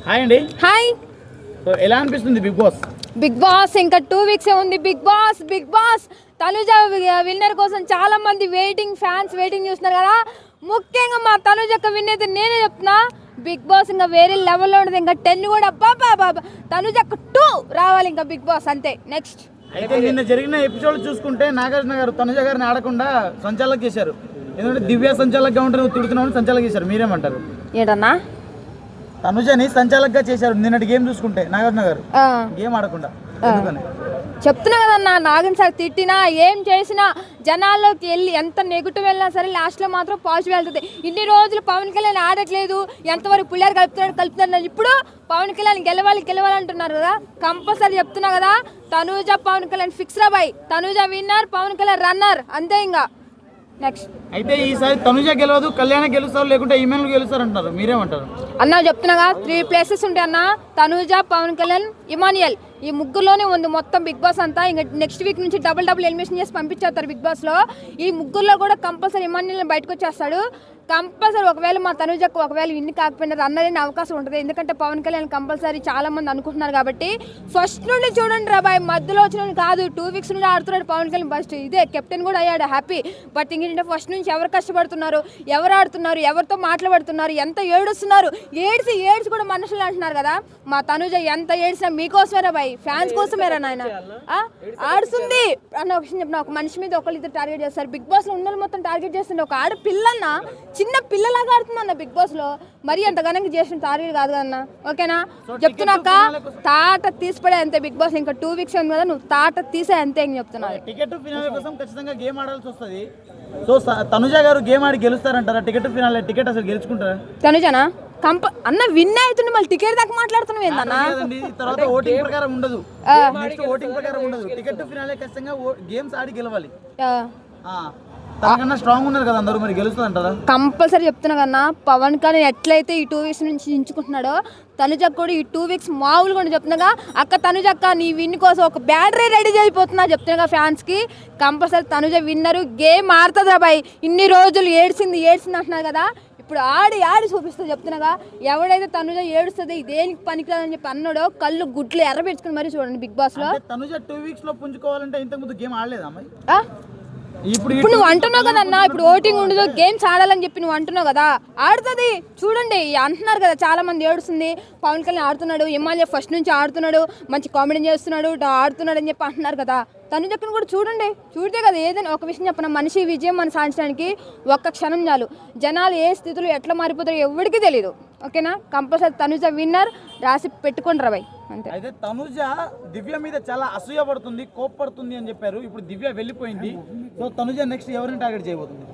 Hi అండి. Hi. ఎలా అనిపిస్తుంది బిగ్ బాస్? బిగ్ బాస్ ఇంకా 2 వీక్స్ ఉంది. బిగ్ బాస్ తనుజ విన్నర్ కోసం చాలా మంది ఫ్యాన్స్ వెయిటింగ్ చూస్తున్నారు కదా. ముఖ్యంగా మా తనుజ యొక్క విన్ అయితే నేనే చెప్తున్నా. బిగ్ బాస్ ఇంకా వేరే లెవెల్లో ఉంటుంది. ఇంకా 10 కూడా బాబా తనుజ 2 రావాలి ఇంకా బిగ్ బాస్ అంతే. నెక్స్ట్ అయితే నిన్న జరిగిన ఎపిసోడ్ చూసుకుంటే నాగార్జున గారు తనుజ గారిని ఆడకుండా సంచాలక చేశారు. ఎందుకంటే దివ్య సంచాలకగా ఉంటే నువ్వు తిడుతున్నావు సంచాలక చేశారు. మీరేమంటారు? ఏంటన్నా తనుజని సంచాలకగా చేశారు నిన్నటి గేమ్ చూసుకుంటే నాగార్జున గారు గేమ్ ఆడకుండా. చెప్తున్నా కదన్నా, నాగిన సార్ తిట్టినా ఏం చేసినా జనాల్లోకి వెళ్ళి ఎంత నెగిటివ్ వెళ్ళినా సరే లాస్ట్లో మాత్రం పాజిటివ్ వెళ్తుంది. ఇన్ని రోజులు పవన్ కళ్యాణ్ ఆడట్లేదు, ఎంతవరకు పుల్లారు కలుపుతున్నారు. ఇప్పుడు పవన్ కళ్యాణ్ గెలవాలి అంటున్నారు కదా. కంపల్సరీ చెప్తున్నా కదా, తనూజ పవన్ కళ్యాణ్ ఫిక్స్ రా boy. Tanuja winner, Pawan Kalyan runner అంతే. ఇంకా నెక్స్ట్ అయితే ఈసారి తనుజ గెలవదు, కళ్యాణ్ గెలుస్తారు, లేకుంటే ఈమెయిల్ గెలుస్తారు అంటారు. మీరేమంటారు? అన్న చెప్తున్నాగా 3 ప్లేసెస్ ఉంటాయి అన్న. తనూజ, పవన్ కళ్యాణ్, ఇమానియల్ ఈ ముగ్గురులోనే ఉంది మొత్తం బిగ్ బాస్ అంతా. ఇంకా నెక్స్ట్ వీక్ నుంచి డబుల్ ఎలిమినేషన్ చేసి పంపించేస్తారు బిగ్ బాస్ లో. ఈ ముగ్గురులో కూడా కంపల్సరీ ఇమానియల్ బయటకు వచ్చేస్తాడు కంపల్సరీ. ఒకవేళ మా తనుజకు ఒకవేళ విన్ కాకపోయినా రన్నర్ అయిన అవకాశం ఉంటుంది. ఎందుకంటే పవన్ కళ్యాణ్ కంపల్సరీ చాలా మంది అనుకుంటున్నారు కాబట్టి. ఫస్ట్ నుండి చూడండి రా బాయ్, మధ్యలో వచ్చిన కాదు. 2 వీక్స్ నుండి ఆడుతున్నాడు పవన్ కళ్యాణ్. ఫస్ట్ ఇదే కెప్టెన్ కూడా అయ్యాడు, హ్యాపీ. బట్ ఇంకేంటంటే ఫస్ట్ నుంచి ఎవరు కష్టపడుతున్నారు, ఎవరు ఆడుతున్నారు, ఎవరితో మాట్లాడుతున్నారు, ఎంత ఏడుస్తున్నారు. ఏడ్చి కూడా మనుషులు అంటున్నారు కదా. మా తనుజ ఎంత ఏడ్చినా మీకోసమేరా బాయ్, ఫ్యాన్స్ కోసమేరా నాయన. ఆడుతుంది అన్న ఒక విషయం చెప్పిన, ఒక మనిషి మీద ఒకళ్ళిద్దరు టార్గెట్ చేస్తారు. బిగ్ బాస్ లో ఉన్న మొత్తం టార్గెట్ చేస్తుంది. ఒక ఆడపిల్లన్న చిన్న పిల్లలాగా ఆడుతుందన్న బిగ్ బాస్ లో. మరీ అంత ఘనంగా చేసిన టార్గెట్ కాదు కదన్నా. ఓకేనా చెప్తున్నాక తాట తీసిపడే అంతే బిగ్ బాస్. ఇంకా 2 వీక్స్ ఉంది కదా, నువ్వు తాట తీసే అంతే అని చెప్తున్నా. టికెట్ ఫినాలే కోసం ఖచ్చితంగా గేమ్ ఆడాల్సి వస్తుంది. సో తనుజ గారు గేమ్ ఆడి గెలుస్తారంటారా? టికెట్ ఫినాలే టికెట్ అసలు గెలుచుకుంటారా? తనుజనా అన్న విన్ అవుతుంది. మళ్ళీ టికెట్ దాకా మాట్లాడుతున్నావు ఏందన్నా? తర్వాత ఓటింగ్ ప్రకారం ఉండదు, నెక్స్ట్ ఓటింగ్ ప్రకారం ఉండదు. టికెట్ ఫినాలే ఖచ్చితంగా గేమ్స్ ఆడి గెలవాలి. తనకన్నా స్ట్రాంగ్ ఉన్నారు కదా అందరూ, మరి గెలుస్తుంది అంటారా? కంపల్సరీ చెప్తున్నా కన్నా. పవన్ కళ్యాణ్ ఎట్లయితే ఈ 2 వీక్స్ నుంచి ఎంచుకుంటున్నాడో తనుజకు కూడా ఈ 2 వీక్స్ మామూలుగా కూడా చెప్తున్నాగా. అక్క తనుజక్క నీ విన్ కోసం ఒక బ్యాటరీ రెడీ అయిపోతున్నా చెప్తున్నాగా ఫ్యాన్స్ కి. Compulsory Tanuja winner. గేమ్ ఆడుతుందా బాయ్. ఇన్ని రోజులు ఏడ్చింది అంటున్నారు కదా, ఇప్పుడు ఆడి చూపిస్తుంది చెప్తున్నాగా. ఎవడైతే తనుజ ఏడుస్తుంది దేనికి పనికిరాదని చెప్పి అన్నాడో కళ్ళు గుడ్లు ఎర్రబెట్టుకుని మరీ చూడండి బిగ్ బాస్ లో. తనుజ 2 వీక్స్ లో పుంజుకోవాలంటే ఇంతకు ముందు గేమ్ ఆడలేదా అమ్మాయి? ఇప్పుడు నువ్వు అంటున్నావు కదా అన్న, ఇప్పుడు ఓటింగ్ ఉండదు గేమ్స్ ఆడాలని చెప్పి నువ్వు అంటున్నావు కదా. ఆడుతుంది చూడండి అంటున్నారు కదా చాలా మంది. ఏడుస్తుంది పవన్ కళ్యాణ్ ఆడుతున్నాడు, ఎమ్మెల్యే ఫస్ట్ నుంచి ఆడుతున్నాడు, మంచి కామెడీ చేస్తున్నాడు, ఆడుతున్నాడు అని చెప్పి అంటున్నారు కదా. తనుజను కూడా చూడండి. చూడితే కదా ఏదైనా ఒక విషయం చెప్పిన, మనిషి విజయం మనం సాధించడానికి ఒక్క క్షణం చాలు. జనాలు ఏ స్థితిలో ఎట్లా మారిపోతారో ఎవరికి తెలియదు. ఓకేనా కంపల్సరీ తనుజ విన్నర్ రాసి పెట్టుకోండి రాబాయ్ అంతే. అయితే తనుజ దివ్య మీద చాలా అసూయ పడుతుంది, కోప్పడుతుంది అని చెప్పారు. ఇప్పుడు దివ్య వెళ్ళిపోయింది. సో తనుజ నెక్స్ట్ ఎవరిని టార్గెట్ చేయబోతుంది?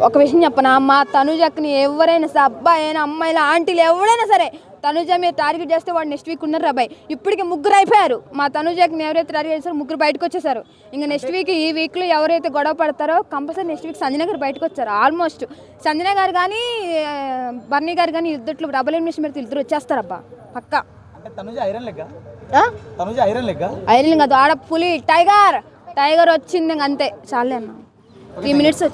ఒక విషయం చెప్పనా, మా తనుజకి ఎవరైనా సరే, అబ్బాయి అయినా అమ్మాయిలు ఆంటీలు ఎవరైనా సరే తనుజ మీద టార్గెట్ చేస్తే వాడు నెక్స్ట్ వీక్ ఉన్నారు రాబాయ్. ఇప్పటికి 3 అయిపోయారు. మా తనుజకి ఎవరైతే టార్గెట్ చేస్తారో 3 బయటకు వచ్చేసారు. ఇంకా నెక్స్ట్ వీక్ ఈ వీక్లో ఎవరైతే గొడవ పడతారో కంపల్సరీ నెక్స్ట్ వీక్ సంజన గారు బయటకు వచ్చారు. ఆల్మోస్ట్ సంజన గారు కానీ బర్నీ గారు కానీ ఇద్దరు డబుల్ ఎలిమినేషన్ పెడితే ఇద్దరు వచ్చేస్తారబ్బా పక్కా. తనుజ ఐరన్ లెక్క, తనుజ ఐరన్ లెక్క, ఐరన్ కాదు ఆడ పులి టైగర్ వచ్చింది అంతే చాలే అన్న. 3 minutes వచ్చి